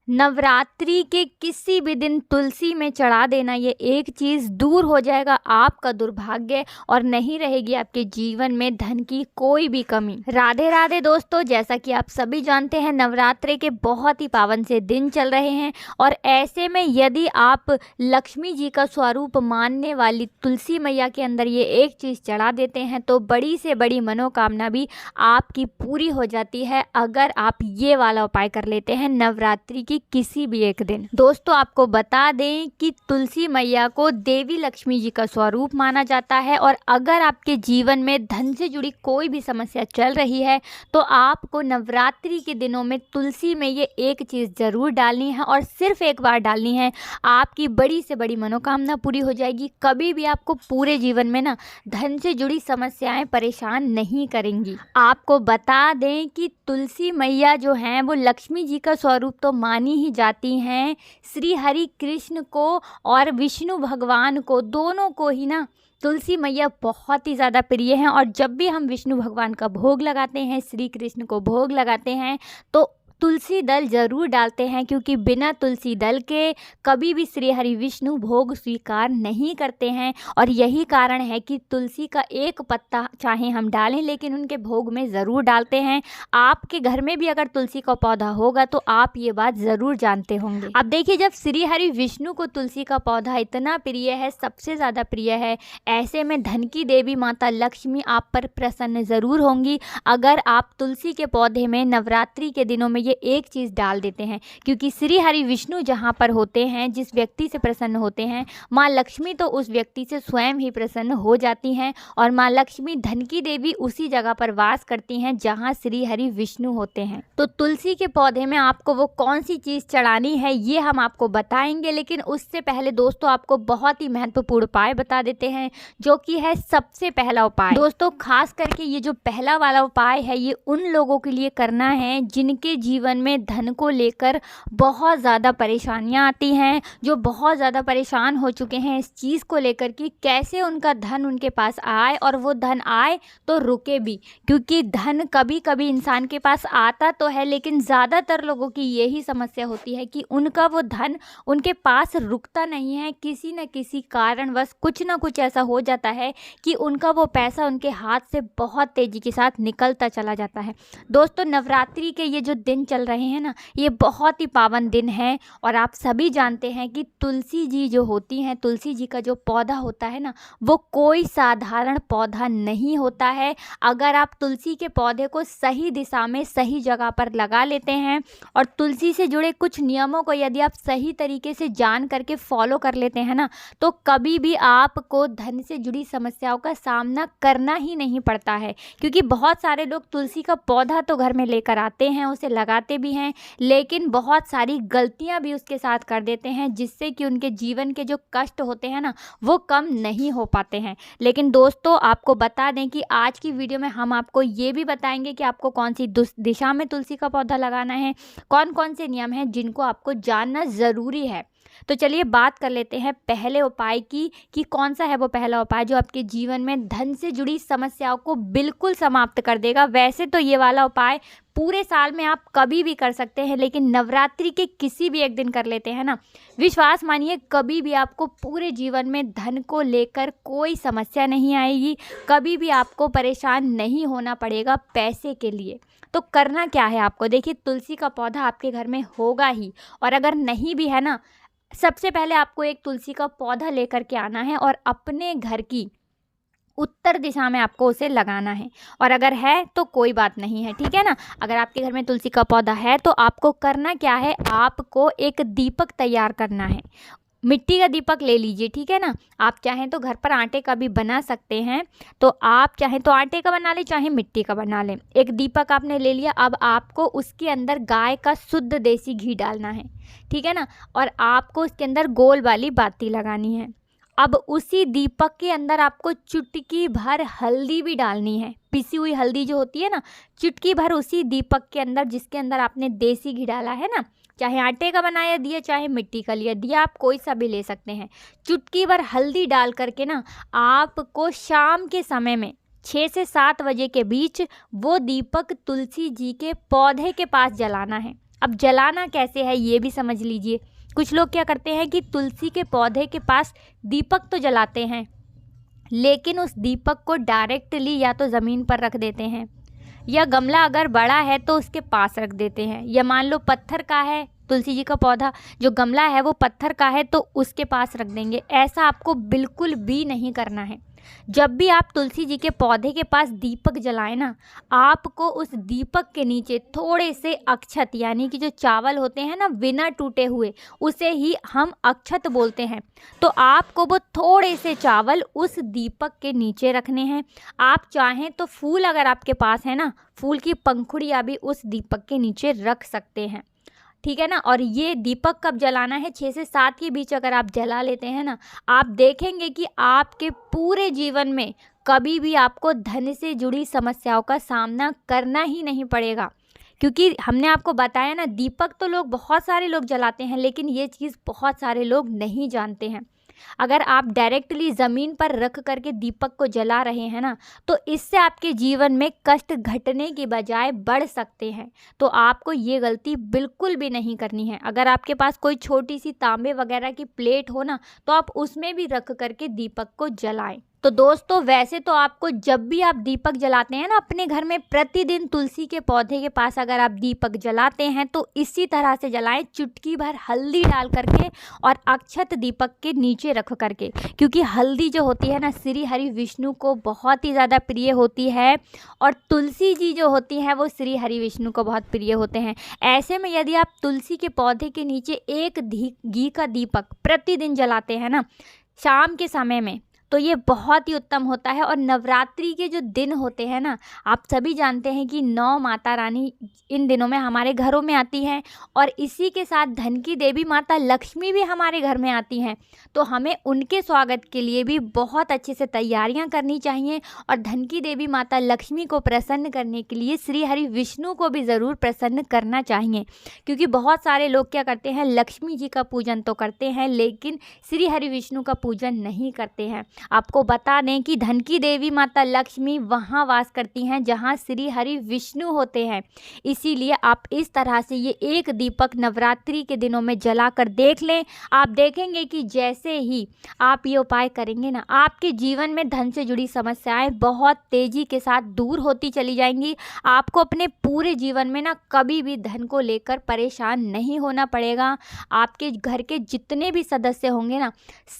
नवरात्रि के किसी भी दिन तुलसी में चढ़ा देना, ये एक चीज़ दूर हो जाएगा आपका दुर्भाग्य और नहीं रहेगी आपके जीवन में धन की कोई भी कमी। राधे राधे दोस्तों, जैसा कि आप सभी जानते हैं नवरात्रि के बहुत ही पावन से दिन चल रहे हैं और ऐसे में यदि आप लक्ष्मी जी का स्वरूप मानने वाली तुलसी मैया के अंदर ये एक चीज़ चढ़ा देते हैं तो बड़ी से बड़ी मनोकामना भी आपकी पूरी हो जाती है अगर आप ये वाला उपाय कर लेते हैं नवरात्रि की किसी भी एक दिन। दोस्तों आपको बता दें कि तुलसी मैया को देवी लक्ष्मी जी का स्वरूप माना जाता है और अगर आपके जीवन में धन से जुड़ी कोई भी समस्या चल रही है तो आपको नवरात्रि के दिनों में तुलसी में ये एक चीज़ ज़रूर डालनी है और सिर्फ एक बार डालनी है। आपकी बड़ी से बड़ी मनोकामना पूरी हो जाएगी। कभी भी आपको पूरे जीवन में ना धन से जुड़ी समस्याएं परेशान नहीं करेंगी। आपको बता दें कि तुलसी मैया जो हैं वो लक्ष्मी जी का स्वरूप तो मानी ही जाती हैं, श्री हरि कृष्ण को और विष्णु भगवान को, दोनों को ही ना तुलसी मैया बहुत ही ज़्यादा प्रिय हैं। और जब भी हम विष्णु भगवान का भोग लगाते हैं, श्री कृष्ण को भोग लगाते हैं तो तुलसी दल ज़रूर डालते हैं, क्योंकि बिना तुलसी दल के कभी भी श्री हरि विष्णु भोग स्वीकार नहीं करते हैं। और यही कारण है कि तुलसी का एक पत्ता चाहे हम डालें लेकिन उनके भोग में ज़रूर डालते हैं। आपके घर में भी अगर तुलसी का पौधा होगा तो आप ये बात ज़रूर जानते होंगे। अब देखिए, जब श्री हरि विष्णु को तुलसी का पौधा इतना प्रिय है, सबसे ज़्यादा प्रिय है, ऐसे में धन की देवी माता लक्ष्मी आप पर प्रसन्न ज़रूर होंगी अगर आप तुलसी के पौधे में नवरात्रि के दिनों में एक चीज़ डाल देते हैं। क्योंकि श्री हरि विष्णु जहाँ पर होते हैं, जिस व्यक्ति से प्रसन्न होते हैं, माँ लक्ष्मी तो उस व्यक्ति से स्वयं ही प्रसन्न हो जाती हैं और माँ लक्ष्मी धन की देवी उसी जगह पर वास करती हैं जहाँ श्री हरि विष्णु होते हैं। तो तुलसी के पौधे में आपको वो कौन सी चीज़ चढ़ानी है ये हम आपको बताएंगे, लेकिन उससे पहले दोस्तों आपको बहुत ही महत्वपूर्ण उपाय बता देते हैं, जो कि है सबसे पहला उपाय। दोस्तों खास करके ये जो पहला वाला उपाय है ये उन लोगों के लिए करना है जिनके जीवन में धन को लेकर बहुत ज़्यादा परेशानियां आती हैं, जो बहुत ज़्यादा परेशान हो चुके हैं इस चीज़ को लेकर कि कैसे उनका धन उनके पास आए और वो धन आए तो रुके भी। क्योंकि धन कभी कभी इंसान के पास आता तो है, लेकिन ज़्यादातर लोगों की यही समस्या होती है कि उनका वो धन उनके पास रुकता नहीं है। किसी न किसी कारणवश कुछ ना कुछ ऐसा हो जाता है कि उनका वो पैसा उनके हाथ से बहुत तेज़ी के साथ निकलता चला जाता है। दोस्तों नवरात्रि के ये जो दिन चल रहे हैं ना, ये बहुत ही पावन दिन है और आप सभी जानते हैं कि तुलसी जी जो होती हैं, तुलसी जी का जो पौधा होता है ना, वो कोई साधारण पौधा नहीं होता है। अगर आप तुलसी के पौधे को सही दिशा में सही जगह पर लगा लेते हैं और तुलसी से जुड़े कुछ नियमों को यदि आप सही तरीके से जान करके फॉलो कर लेते हैं ना, तो कभी भी आपको धन से जुड़ी समस्याओं का सामना करना ही नहीं पड़ता है। क्योंकि बहुत सारे लोग तुलसी का पौधा तो घर में लेकर आते हैं, उसे लगाते भी हैं, लेकिन बहुत सारी गलतियां भी उसके साथ कर देते हैं, जिससे कि उनके जीवन के जो कष्ट होते हैं ना वो कम नहीं हो पाते हैं। लेकिन दोस्तों आपको बता दें कि आज की वीडियो में हम आपको ये भी बताएंगे कि आपको कौन सी दिशा में तुलसी का पौधा लगाना है, कौन कौन से नियम हैं जिनको आपको जानना ज़रूरी है। तो चलिए बात कर लेते हैं पहले उपाय की कि कौन सा है वो पहला उपाय जो आपके जीवन में धन से जुड़ी समस्याओं को बिल्कुल समाप्त कर देगा। वैसे तो ये वाला उपाय पूरे साल में आप कभी भी कर सकते हैं, लेकिन नवरात्रि के किसी भी एक दिन कर लेते हैं ना, विश्वास मानिए कभी भी आपको पूरे जीवन में धन को लेकर कोई समस्या नहीं आएगी। कभी भी आपको परेशान नहीं होना पड़ेगा पैसे के लिए। तो करना क्या है आपको, देखिए तुलसी का पौधा आपके घर में होगा ही, और अगर नहीं भी है ना, सबसे पहले आपको एक तुलसी का पौधा लेकर के आना है और अपने घर की उत्तर दिशा में आपको उसे लगाना है। और अगर है तो कोई बात नहीं है, ठीक है ना। अगर आपके घर में तुलसी का पौधा है तो आपको करना क्या है, आपको एक दीपक तैयार करना है। मिट्टी का दीपक ले लीजिए, ठीक है ना। आप चाहें तो घर पर आटे का भी बना सकते हैं, तो आप चाहें तो आटे का बना लें, चाहे मिट्टी का बना लें। एक दीपक आपने ले लिया, अब आपको उसके अंदर गाय का शुद्ध देसी घी डालना है, ठीक है ना। और आपको उसके अंदर गोल वाली बाती लगानी है। अब उसी दीपक के अंदर आपको चुटकी भर हल्दी भी डालनी है, पिसी हुई हल्दी जो होती है ना, चुटकी भर उसी दीपक के अंदर जिसके अंदर आपने देसी घी डाला है ना, चाहे आटे का बनाया दिया चाहे मिट्टी का लिया दिया, आप कोई सा भी ले सकते हैं। चुटकी भर हल्दी डाल करके ना आपको शाम के समय में 6 से 7 बजे के बीच वो दीपक तुलसी जी के पौधे के पास जलाना है। अब जलाना कैसे है ये भी समझ लीजिए। कुछ लोग क्या करते हैं कि तुलसी के पौधे के पास दीपक तो जलाते हैं, लेकिन उस दीपक को डायरेक्टली या तो ज़मीन पर रख देते हैं, या गमला अगर बड़ा है तो उसके पास रख देते हैं, या मान लो पत्थर का है तुलसी जी का पौधा, जो गमला है वो पत्थर का है तो उसके पास रख देंगे। ऐसा आपको बिल्कुल भी नहीं करना है। जब भी आप तुलसी जी के पौधे के पास दीपक जलाएं ना, आपको उस दीपक के नीचे थोड़े से अक्षत, यानी कि जो चावल होते हैं ना बिना टूटे हुए, उसे ही हम अक्षत बोलते हैं, तो आपको वो थोड़े से चावल उस दीपक के नीचे रखने हैं। आप चाहें तो फूल अगर आपके पास है ना, फूल की पंखुड़ियाँ भी उस दीपक के नीचे रख सकते हैं, ठीक है ना। और ये दीपक कब जलाना है, 6 से 7 के बीच अगर आप जला लेते हैं ना, आप देखेंगे कि आपके पूरे जीवन में कभी भी आपको धन से जुड़ी समस्याओं का सामना करना ही नहीं पड़ेगा। क्योंकि हमने आपको बताया ना, दीपक तो लोग बहुत सारे लोग जलाते हैं, लेकिन ये चीज़ बहुत सारे लोग नहीं जानते हैं। अगर आप डायरेक्टली ज़मीन पर रख करके दीपक को जला रहे हैं ना, तो इससे आपके जीवन में कष्ट घटने की बजाय बढ़ सकते हैं। तो आपको ये गलती बिल्कुल भी नहीं करनी है। अगर आपके पास कोई छोटी सी तांबे वगैरह की प्लेट हो ना, तो आप उसमें भी रख करके दीपक को जलाएं। तो दोस्तों, वैसे तो आपको जब भी आप दीपक जलाते हैं ना अपने घर में, प्रतिदिन तुलसी के पौधे के पास अगर आप दीपक जलाते हैं तो इसी तरह से जलाएं, चुटकी भर हल्दी डाल करके और अक्षत दीपक के नीचे रख करके। क्योंकि हल्दी जो होती है ना, श्री हरि विष्णु को बहुत ही ज़्यादा प्रिय होती है, और तुलसी जी जो होती हैं वो श्री हरि विष्णु को बहुत प्रिय होते हैं। ऐसे में यदि आप तुलसी के पौधे के नीचे एक घी का दीपक प्रतिदिन जलाते हैं ना शाम के समय में, तो ये बहुत ही उत्तम होता है। और नवरात्रि के जो दिन होते हैं ना, आप सभी जानते हैं कि 9 माता रानी इन दिनों में हमारे घरों में आती हैं, और इसी के साथ धन की देवी माता लक्ष्मी भी हमारे घर में आती हैं। तो हमें उनके स्वागत के लिए भी बहुत अच्छे से तैयारियां करनी चाहिए, और धन की देवी माता लक्ष्मी को प्रसन्न करने के लिए श्री हरि विष्णु को भी ज़रूर प्रसन्न करना चाहिए। क्योंकि बहुत सारे लोग क्या करते हैं, लक्ष्मी जी का पूजन तो करते हैं, लेकिन श्री हरि विष्णु का पूजन नहीं करते हैं। आपको बता दें कि धन की देवी माता लक्ष्मी वहाँ वास करती हैं जहाँ श्री हरि विष्णु होते हैं। इसीलिए आप इस तरह से ये एक दीपक नवरात्रि के दिनों में जला कर देख लें। आप देखेंगे कि जैसे ही आप ये उपाय करेंगे ना, आपके जीवन में धन से जुड़ी समस्याएं बहुत तेज़ी के साथ दूर होती चली जाएंगी। आपको अपने पूरे जीवन में ना कभी भी धन को लेकर परेशान नहीं होना पड़ेगा। आपके घर के जितने भी सदस्य होंगे ना,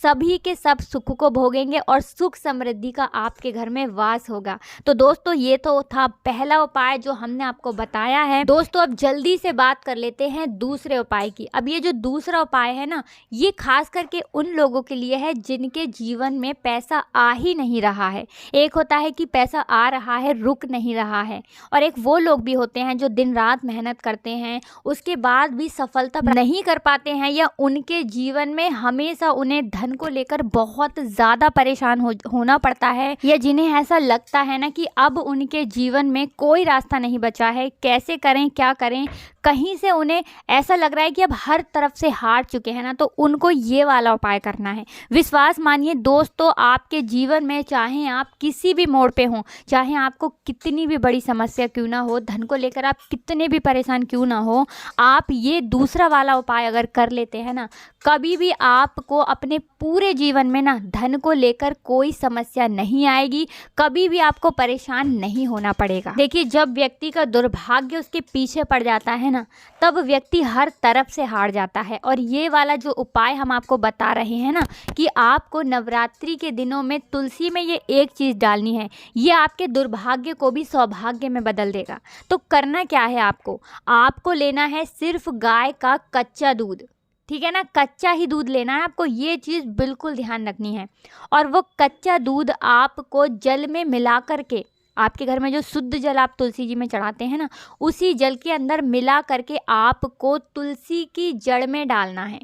सभी के सब सुख को भोगेंगे और सुख समृद्धि का आपके घर में वास होगा। तो दोस्तों, ये तो था पहला उपाय जो हमने आपको बताया है। दोस्तों, अब जल्दी से बात कर लेते हैं दूसरे उपाय की। अब ये जो दूसरा उपाय है ना, ये खास करके उन लोगों के लिए है जिनके जीवन में पैसा आ ही नहीं रहा है। एक होता है कि पैसा आ रहा है, रुक नहीं रहा है, और एक वो लोग भी होते हैं जो दिन रात मेहनत करते हैं, उसके बाद भी सफलता नहीं कर पाते हैं, या उनके जीवन में हमेशा उन्हें धन को लेकर बहुत ज़्यादा परेशान होना पड़ता है, या जिन्हें ऐसा लगता है ना कि अब उनके जीवन में कोई रास्ता नहीं बचा है, कैसे करें क्या करें, कहीं से उन्हें ऐसा लग रहा है कि अब हर तरफ से हार चुके हैं ना, तो उनको ये वाला उपाय करना है। विश्वास मानिए दोस्तों, आपके जीवन में चाहे आप किसी भी मोड़ पे हों, चाहे आपको कितनी भी बड़ी समस्या क्यों ना हो, धन को लेकर आप कितने भी परेशान क्यों ना हो, आप ये दूसरा वाला उपाय अगर कर लेते हैं ना, कभी भी आपको अपने पूरे जीवन में ना धन को लेकर कोई समस्या नहीं आएगी, कभी भी आपको परेशान नहीं होना पड़ेगा। देखिए, जब व्यक्ति का दुर्भाग्य उसके पीछे पड़ जाता है ना, तब व्यक्ति हर तरफ से हार जाता है। और ये वाला जो उपाय हम आपको बता रहे हैं ना, कि आपको नवरात्रि के दिनों में तुलसी में ये एक चीज़ डालनी है, ये आपके दुर्भाग्य को भी सौभाग्य में बदल देगा। तो करना क्या है, आपको लेना है सिर्फ गाय का कच्चा दूध, ठीक है ना, कच्चा ही दूध लेना है आपको, ये चीज़ बिल्कुल ध्यान रखनी है। और वो कच्चा दूध आपको जल में मिला करके, आपके घर में जो शुद्ध जल आप तुलसी जी में चढ़ाते हैं ना, उसी जल के अंदर मिला करके आपको तुलसी की जड़ में डालना है।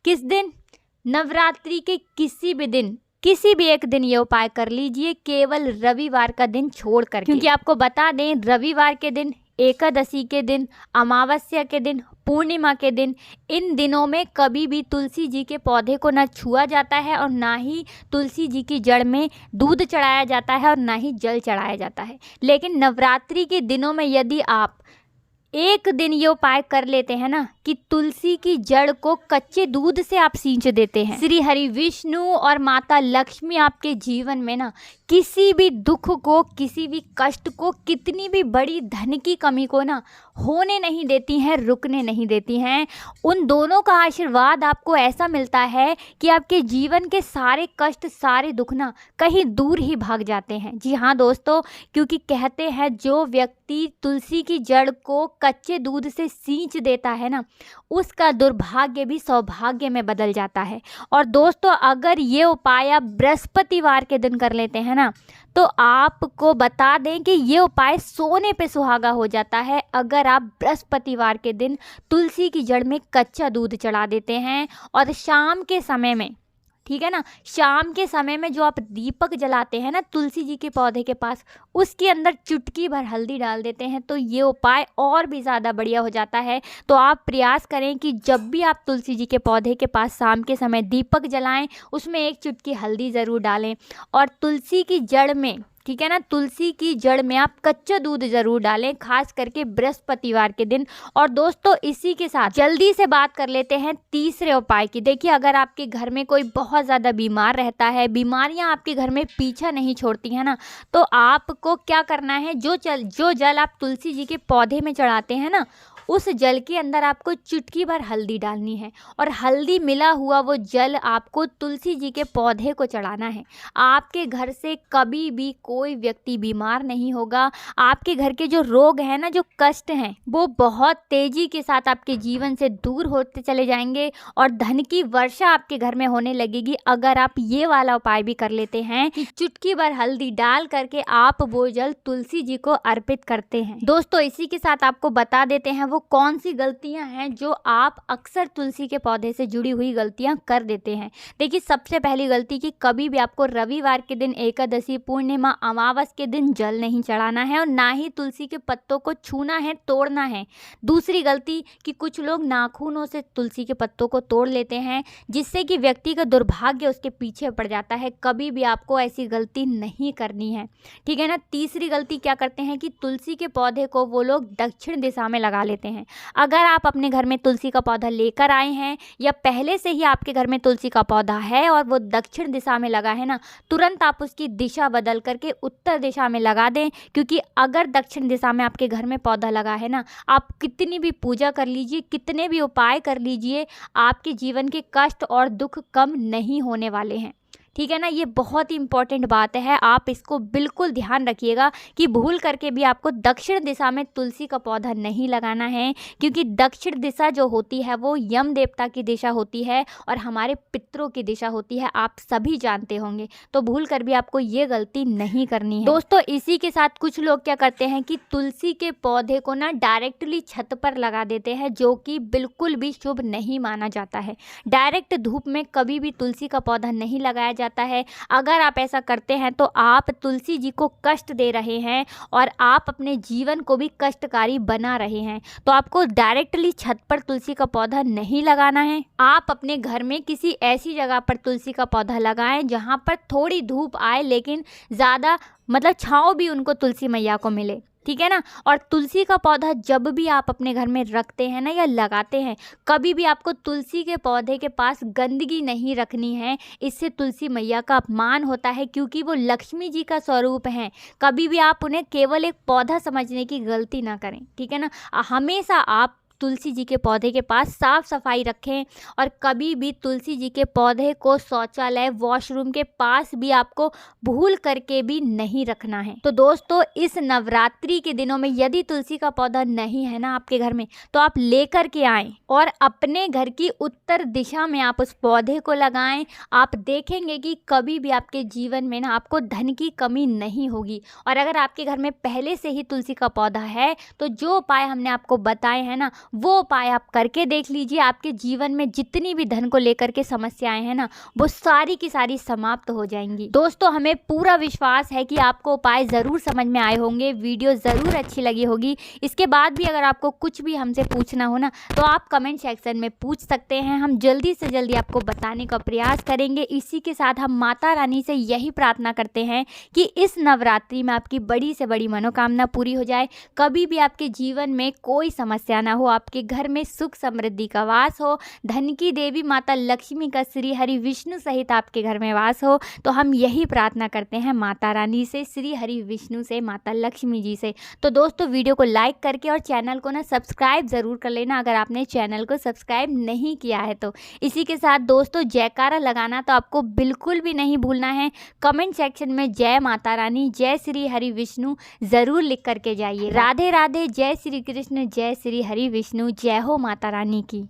किस दिन? नवरात्रि के किसी भी दिन, किसी भी एक दिन ये उपाय कर लीजिए, केवल रविवार का दिन छोड़ कर। क्योंकि आपको बता दें, रविवार के दिन, एकादशी के दिन, अमावस्या के दिन, पूर्णिमा के दिन, इन दिनों में कभी भी तुलसी जी के पौधे को ना छुआ जाता है, और ना ही तुलसी जी की जड़ में दूध चढ़ाया जाता है, और ना ही जल चढ़ाया जाता है। लेकिन नवरात्रि के दिनों में यदि आप एक दिन ये उपाय कर लेते हैं ना कि तुलसी की जड़ को कच्चे दूध से आप सींच देते हैं, श्री हरि विष्णु और माता लक्ष्मी आपके जीवन में ना किसी भी दुख को, किसी भी कष्ट को, कितनी भी बड़ी धन की कमी को ना होने नहीं देती हैं, रुकने नहीं देती हैं। उन दोनों का आशीर्वाद आपको ऐसा मिलता है कि आपके जीवन के सारे कष्ट, सारे दुख ना कहीं दूर ही भाग जाते हैं। जी हाँ दोस्तों, क्योंकि कहते हैं जो व्यक्ति तुलसी की जड़ को कच्चे दूध से सींच देता है ना, उसका दुर्भाग्य भी सौभाग्य में बदल जाता है। और दोस्तों, अगर ये उपाय आप बृहस्पतिवार के दिन कर लेते हैं ना, तो आपको बता दें कि ये उपाय सोने पे सुहागा हो जाता है अगर आप बृहस्पतिवार के दिन तुलसी की जड़ में कच्चा दूध चढ़ा देते हैं। और शाम के समय में, ठीक है ना, शाम के समय में जो आप दीपक जलाते हैं ना तुलसी जी के पौधे के पास, उसके अंदर चुटकी भर हल्दी डाल देते हैं, तो ये उपाय और भी ज़्यादा बढ़िया हो जाता है। तो आप प्रयास करें कि जब भी आप तुलसी जी के पौधे के पास शाम के समय दीपक जलाएं, उसमें एक चुटकी हल्दी ज़रूर डालें। और तुलसी की जड़ में, ठीक है ना, तुलसी की जड़ में आप कच्चा दूध जरूर डालें, खास करके बृहस्पतिवार के दिन। और दोस्तों, इसी के साथ जल्दी से बात कर लेते हैं तीसरे उपाय की। देखिए, अगर आपके घर में कोई बहुत ज़्यादा बीमार रहता है, बीमारियां आपके घर में पीछा नहीं छोड़ती हैं ना, तो आपको क्या करना है, जो जल आप तुलसी जी के पौधे में चढ़ाते हैं ना, उस जल के अंदर आपको चुटकी भर हल्दी डालनी है। और हल्दी मिला हुआ वो जल आपको तुलसी जी के पौधे को चढ़ाना है। आपके घर से कभी भी कोई व्यक्ति बीमार नहीं होगा। आपके घर के जो रोग हैं ना, जो कष्ट हैं, वो बहुत तेजी के साथ आपके जीवन से दूर होते चले जाएंगे और धन की वर्षा आपके घर में होने लगेगी अगर आप ये वाला उपाय भी कर लेते हैं कि चुटकी भर हल्दी डाल करके आप वो जल तुलसी जी को अर्पित करते हैं। दोस्तों, इसी के साथ आपको बता देते हैं वो कौन सी गलतियां हैं जो आप अक्सर तुलसी के पौधे से जुड़ी हुई गलतियां कर देते हैं। देखिए, सबसे पहली गलती कि कभी भी आपको रविवार के दिन, एकादशी, पूर्णिमा, अमावस के दिन जल नहीं चढ़ाना है और ना ही तुलसी के पत्तों को छूना है, तोड़ना है। दूसरी गलती कि कुछ लोग नाखूनों से तुलसी के पत्तों को तोड़ लेते हैं, जिससे कि व्यक्ति का दुर्भाग्य उसके पीछे पड़ जाता है। कभी भी आपको ऐसी गलती नहीं करनी है, ठीक है ना। तीसरी गलती क्या करते हैं कि तुलसी के पौधे को वो लोग दक्षिण दिशा में लगा लेते हैं। अगर आप अपने घर में तुलसी का पौधा लेकर आए हैं या पहले से ही आपके घर में तुलसी का पौधा है और वो दक्षिण दिशा में लगा है ना, तुरंत आप उसकी दिशा बदल करके उत्तर दिशा में लगा दें। क्योंकि अगर दक्षिण दिशा में आपके घर में पौधा लगा है ना, आप कितनी भी पूजा कर लीजिए, कितने भी उपाय कर लीजिए, आपके जीवन के कष्ट और दुख कम नहीं होने वाले हैं, ठीक है ना। ये बहुत ही इंपॉर्टेंट बात है, आप इसको बिल्कुल ध्यान रखिएगा कि भूल करके भी आपको दक्षिण दिशा में तुलसी का पौधा नहीं लगाना है। क्योंकि दक्षिण दिशा जो होती है वो यम देवता की दिशा होती है और हमारे पितरों की दिशा होती है, आप सभी जानते होंगे। तो भूल कर भी आपको ये गलती नहीं करनी है। दोस्तों, इसी के साथ कुछ लोग क्या करते हैं कि तुलसी के पौधे को ना डायरेक्टली छत पर लगा देते हैं, जो कि बिल्कुल भी शुभ नहीं माना जाता है। डायरेक्ट धूप में कभी भी तुलसी का पौधा नहीं लगाया जाता है। अगर आप ऐसा करते हैं तो आप तुलसी जी को कष्ट दे रहे हैं और आप अपने जीवन को भी कष्टकारी बना रहे हैं। तो आपको डायरेक्टली छत पर तुलसी का पौधा नहीं लगाना है। आप अपने घर में किसी ऐसी जगह पर तुलसी का पौधा लगाएं जहां पर थोड़ी धूप आए, लेकिन ज़्यादा छांव भी उनको तुलसी मैया को मिले, ठीक है ना। और तुलसी का पौधा जब भी आप अपने घर में रखते हैं ना या लगाते हैं, कभी भी आपको तुलसी के पौधे के पास गंदगी नहीं रखनी है। इससे तुलसी मैया का अपमान होता है, क्योंकि वो लक्ष्मी जी का स्वरूप हैं। कभी भी आप उन्हें केवल एक पौधा समझने की गलती ना करें, ठीक है ना। हमेशा आप तुलसी जी के पौधे के पास साफ सफाई रखें और कभी भी तुलसी जी के पौधे को शौचालय, वॉशरूम के पास भी आपको भूल करके भी नहीं रखना है। तो दोस्तों, इस नवरात्रि के दिनों में यदि तुलसी का पौधा नहीं है ना आपके घर में, तो आप लेकर के आएं और अपने घर की उत्तर दिशा में आप उस पौधे को लगाएं। आप देखेंगे कि कभी भी आपके जीवन में ना आपको धन की कमी नहीं होगी। और अगर आपके घर में पहले से ही तुलसी का पौधा है, तो जो उपाय हमने आपको बताए हैं ना, वो उपाय आप करके देख लीजिए। आपके जीवन में जितनी भी धन को लेकर के समस्याएं हैं ना, वो सारी की सारी समाप्त हो जाएंगी। दोस्तों, हमें पूरा विश्वास है कि आपको उपाय ज़रूर समझ में आए होंगे, वीडियो ज़रूर अच्छी लगी होगी। इसके बाद भी अगर आपको कुछ भी हमसे पूछना हो ना, तो आप कमेंट सेक्शन में पूछ सकते हैं। हम जल्दी से जल्दी आपको बताने का प्रयास करेंगे। इसी के साथ हम माता रानी से यही प्रार्थना करते हैं कि इस नवरात्रि में आपकी बड़ी से बड़ी मनोकामना पूरी हो जाए। कभी भी आपके जीवन में कोई समस्या ना हो, आपके घर में सुख समृद्धि का वास हो, धन की देवी माता लक्ष्मी का श्री हरि विष्णु सहित आपके घर में वास हो। तो हम यही प्रार्थना करते हैं माता रानी से, श्री हरि विष्णु से, माता लक्ष्मी जी से। तो दोस्तों, वीडियो को लाइक करके और चैनल को ना सब्सक्राइब ज़रूर कर लेना अगर आपने चैनल को सब्सक्राइब नहीं किया है तो। इसी के साथ दोस्तों, जयकारा लगाना तो आपको बिल्कुल भी नहीं भूलना है। कमेंट सेक्शन में जय माता रानी, जय श्री हरि विष्णु ज़रूर लिख करके जाइए। राधे राधे, जय श्री कृष्ण, जय श्री हरि विष्णु, जय हो माता रानी की।